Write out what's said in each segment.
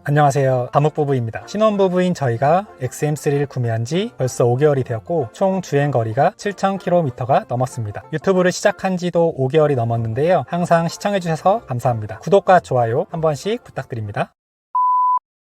안녕하세요, 다목부부입니다. 신혼부부인 저희가 XM3를 구매한 지 벌써 5개월이 되었고 총 주행거리가 7,000km가 넘었습니다. 유튜브를 시작한 지도 5개월이 넘었는데요, 항상 시청해주셔서 감사합니다. 구독과 좋아요 한 번씩 부탁드립니다.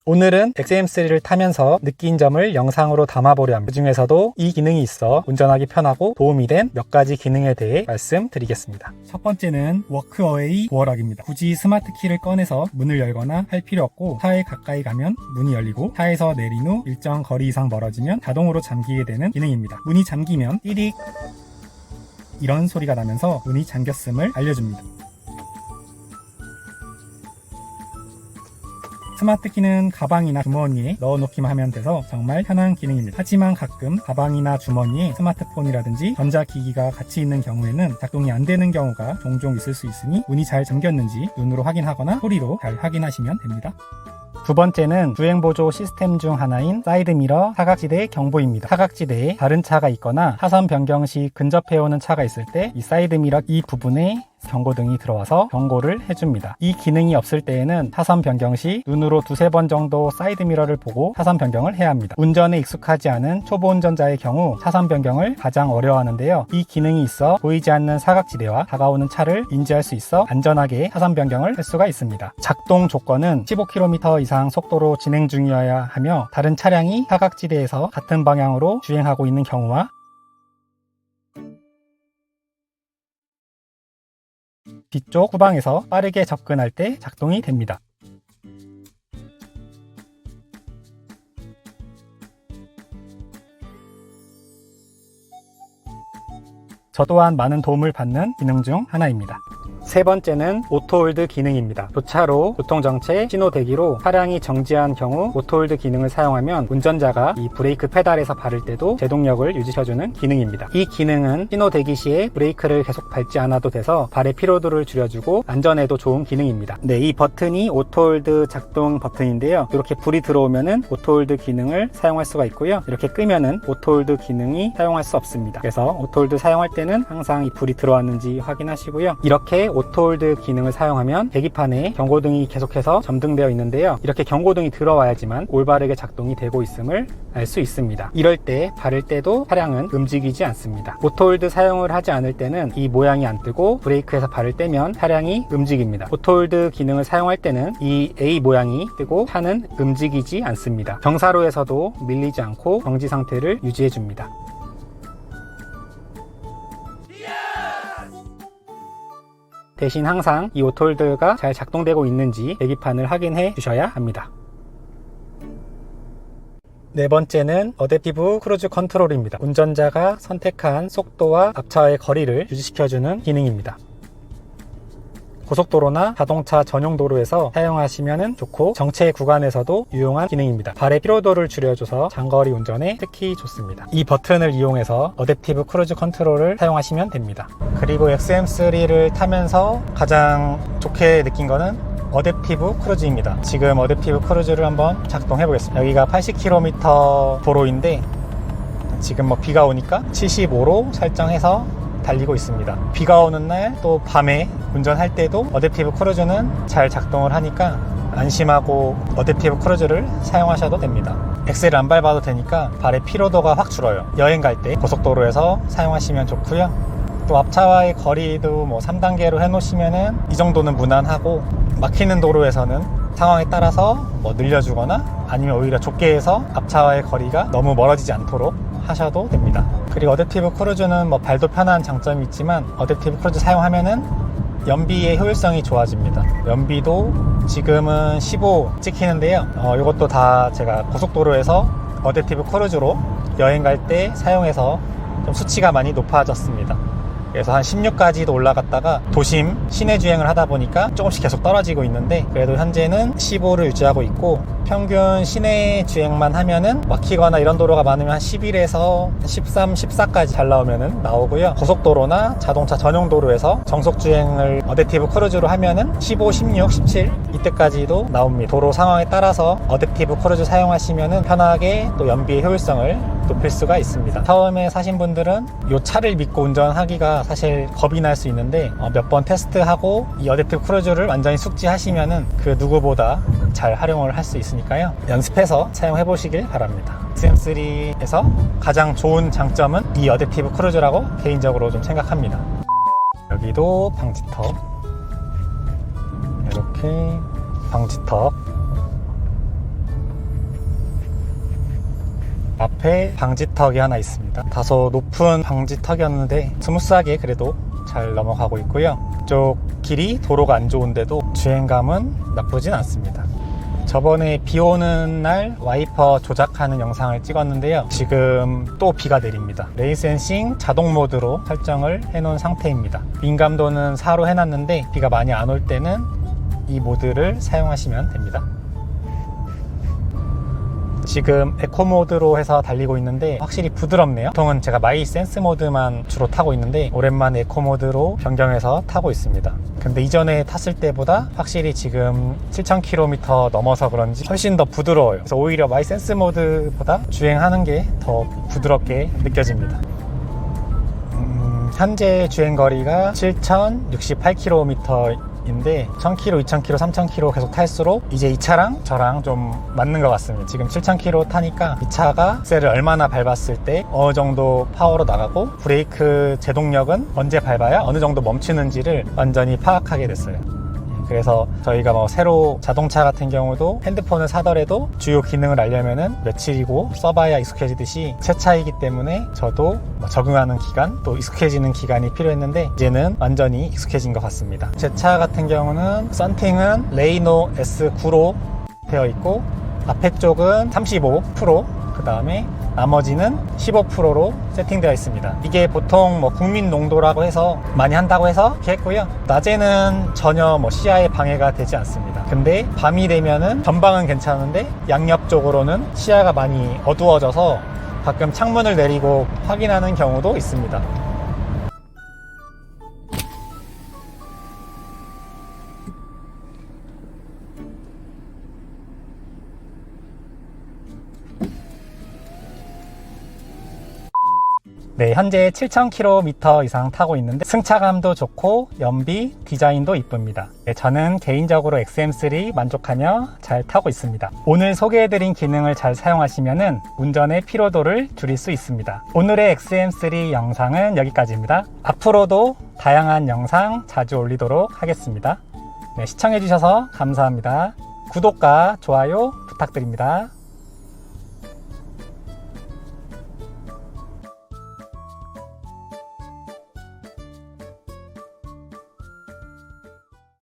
오늘은 XM3를 타면서 느낀 점을 영상으로 담아보려 합니다. 그 중에서도 이 기능이 있어 운전하기 편하고 도움이 된 몇 가지 기능에 대해 말씀드리겠습니다. 첫 번째는 워크어웨이 도어락입니다. 굳이 스마트 키를 꺼내서 문을 열거나 할 필요 없고 차에 가까이 가면 문이 열리고 차에서 내린 후 일정 거리 이상 멀어지면 자동으로 잠기게 되는 기능입니다. 문이 잠기면 띠릭 이런 소리가 나면서 문이 잠겼음을 알려줍니다. 스마트 키는 가방이나 주머니에 넣어놓기만 하면 돼서 정말 편한 기능입니다. 하지만 가끔 가방이나 주머니에 스마트폰이라든지 전자기기가 같이 있는 경우에는 작동이 안 되는 경우가 종종 있을 수 있으니 문이 잘 잠겼는지 눈으로 확인하거나 소리로 잘 확인하시면 됩니다. 두 번째는 주행보조 시스템 중 하나인 사이드미러 사각지대 경보입니다. 사각지대에 다른 차가 있거나 차선 변경 시 근접해오는 차가 있을 때 이 사이드미러 이 부분에 경고등이 들어와서 경고를 해줍니다. 이 기능이 없을 때에는 차선 변경 시 눈으로 두세 번 정도 사이드미러를 보고 차선 변경을 해야 합니다. 운전에 익숙하지 않은 초보 운전자의 경우 차선 변경을 가장 어려워하는데요, 이 기능이 있어 보이지 않는 사각지대와 다가오는 차를 인지할 수 있어 안전하게 차선 변경을 할 수가 있습니다. 작동 조건은 15km 이상 속도로 진행 중이어야 하며 다른 차량이 사각지대에서 같은 방향으로 주행하고 있는 경우와 뒤쪽 후방에서 빠르게 접근할 때 작동이 됩니다. 저 또한 많은 도움을 받는 기능 중 하나입니다. 세 번째는 오토홀드 기능입니다. 교차로, 교통정체, 신호 대기로 차량이 정지한 경우 오토홀드 기능을 사용하면 운전자가 이 브레이크 페달에서 밟을 때도 제동력을 유지해주는 기능입니다. 이 기능은 신호 대기 시에 브레이크를 계속 밟지 않아도 돼서 발의 피로도를 줄여주고 안전에도 좋은 기능입니다. 이 버튼이 오토홀드 작동 버튼인데요, 이렇게 불이 들어오면은 오토홀드 기능을 사용할 수가 있고요, 이렇게 끄면은 오토홀드 기능이 사용할 수 없습니다. 그래서 오토홀드 사용할 때는 항상 이 불이 들어왔는지 확인하시고요. 이렇게 오토홀드 기능을 사용하면 계기판에 경고등이 계속해서 점등되어 있는데요, 이렇게 경고등이 들어와야지만 올바르게 작동이 되고 있음을 알 수 있습니다. 이럴 때 바를 때도 차량은 움직이지 않습니다. 오토홀드 사용을 하지 않을 때는 이 모양이 안 뜨고 브레이크에서 발을 떼면 차량이 움직입니다. 오토홀드 기능을 사용할 때는 이 A 모양이 뜨고 차는 움직이지 않습니다. 경사로에서도 밀리지 않고 정지 상태를 유지해 줍니다. 대신 항상 이 오토홀드가 잘 작동되고 있는지 계기판을 확인해 주셔야 합니다. 네 번째는 어댑티브 크루즈 컨트롤입니다. 운전자가 선택한 속도와 앞차와의 거리를 유지시켜주는 기능입니다. 고속도로나 자동차 전용 도로에서 사용하시면 좋고 정체 구간에서도 유용한 기능입니다. 발의 피로도를 줄여줘서 장거리 운전에 특히 좋습니다. 이 버튼을 이용해서 어댑티브 크루즈 컨트롤을 사용하시면 됩니다. 그리고 XM3를 타면서 가장 좋게 느낀 거는 어댑티브 크루즈입니다. 지금 어댑티브 크루즈를 한번 작동해 보겠습니다. 여기가 80km 도로인데 지금 비가 오니까 75로 설정해서 달리고 있습니다. 비가 오는 날 또 밤에 운전할 때도 어댑티브 크루즈는 잘 작동을 하니까 안심하고 어댑티브 크루즈를 사용하셔도 됩니다. 엑셀을 안 밟아도 되니까 발의 피로도가 확 줄어요. 여행 갈 때 고속도로에서 사용하시면 좋고요. 또 앞차와의 거리도 3단계로 해놓으시면은 이 정도는 무난하고, 막히는 도로에서는 상황에 따라서 늘려주거나 아니면 오히려 좁게 해서 앞차와의 거리가 너무 멀어지지 않도록 하셔도 됩니다. 그리고 어댑티브 크루즈는 발도 편한 장점이 있지만 어댑티브 크루즈 사용하면은 연비의 효율성이 좋아집니다. 연비도 지금은 15 찍히는데요, 이것도 다 제가 고속도로에서 어댑티브 크루즈로 여행 갈 때 사용해서 좀 수치가 많이 높아졌습니다. 그래서 한 16까지도 올라갔다가 도심 시내 주행을 하다 보니까 조금씩 계속 떨어지고 있는데, 그래도 현재는 15를 유지하고 있고, 평균 시내 주행만 하면은 막히거나 이런 도로가 많으면 한 11에서 13, 14까지 잘 나오면은 나오고요. 고속도로나 자동차 전용 도로에서 정속 주행을 어댑티브 크루즈로 하면은 15, 16, 17 이때까지도 나옵니다. 도로 상황에 따라서 어댑티브 크루즈 사용하시면은 편하게 또 연비의 효율성을 높일 수가 있습니다. 처음에 사신 분들은 이 차를 믿고 운전하기가 사실 겁이 날 수 있는데 몇 번 테스트하고 이 어댑티브 크루즈를 완전히 숙지하시면은 그 누구보다 잘 활용을 할 수 있으니까요. 연습해서 사용해 보시길 바랍니다. XM3에서 가장 좋은 장점은 이 어댑티브 크루즈라고 개인적으로 좀 생각합니다. 여기도 방지턱, 이렇게 방지턱, 앞에 방지턱이 하나 있습니다. 다소 높은 방지턱이었는데 스무스하게 그래도 잘 넘어가고 있고요. 이쪽 길이 도로가 안 좋은데도 주행감은 나쁘진 않습니다. 저번에 비 오는 날 와이퍼 조작하는 영상을 찍었는데요. 지금 또 비가 내립니다. 레인 센싱 자동 모드로 설정을 해놓은 상태입니다. 민감도는 4로 해놨는데 비가 많이 안 올 때는 이 모드를 사용하시면 됩니다. 지금 에코 모드로 해서 달리고 있는데 확실히 부드럽네요. 보통은 제가 마이 센스 모드만 주로 타고 있는데 오랜만에 에코 모드로 변경해서 타고 있습니다. 근데 이전에 탔을 때보다 확실히 지금 7,000km 넘어서 그런지 훨씬 더 부드러워요. 그래서 오히려 마이 센스 모드보다 주행하는 게 더 부드럽게 느껴집니다. 현재 주행거리가 7,068km 인데 1000km, 2000km, 3000km 계속 탈수록 이제 이 차랑 저랑 좀 맞는 것 같습니다. 지금 7000km 타니까 이 차가 엑셀을 얼마나 밟았을 때 어느 정도 파워로 나가고 브레이크 제동력은 언제 밟아야 어느 정도 멈추는지를 완전히 파악하게 됐어요. 그래서 저희가 뭐 새로 자동차 같은 경우도 핸드폰을 사더라도 주요 기능을 알려면은 며칠이고 써봐야 익숙해지듯이 새 차이기 때문에 저도 적응하는 기간 또 익숙해지는 기간이 필요했는데 이제는 완전히 익숙해진 것 같습니다. 제 차 같은 경우는 썬팅은 레이노 S9로 되어 있고 앞에 쪽은 35%, 그 다음에 나머지는 15%로 세팅되어 있습니다. 이게 보통 뭐 국민 농도라고 해서 많이 한다고 해서 이렇게 했고요. 낮에는 전혀 뭐 시야에 방해가 되지 않습니다. 근데 밤이 되면은 전방은 괜찮은데 양옆 쪽으로는 시야가 많이 어두워져서 가끔 창문을 내리고 확인하는 경우도 있습니다. 네, 현재 7,000km 이상 타고 있는데 승차감도 좋고 연비, 디자인도 이쁩니다. 네, 저는 개인적으로 XM3 만족하며 잘 타고 있습니다. 오늘 소개해드린 기능을 잘 사용하시면 운전의 피로도를 줄일 수 있습니다. 오늘의 XM3 영상은 여기까지입니다. 앞으로도 다양한 영상 자주 올리도록 하겠습니다. 네, 시청해주셔서 감사합니다. 구독과 좋아요 부탁드립니다.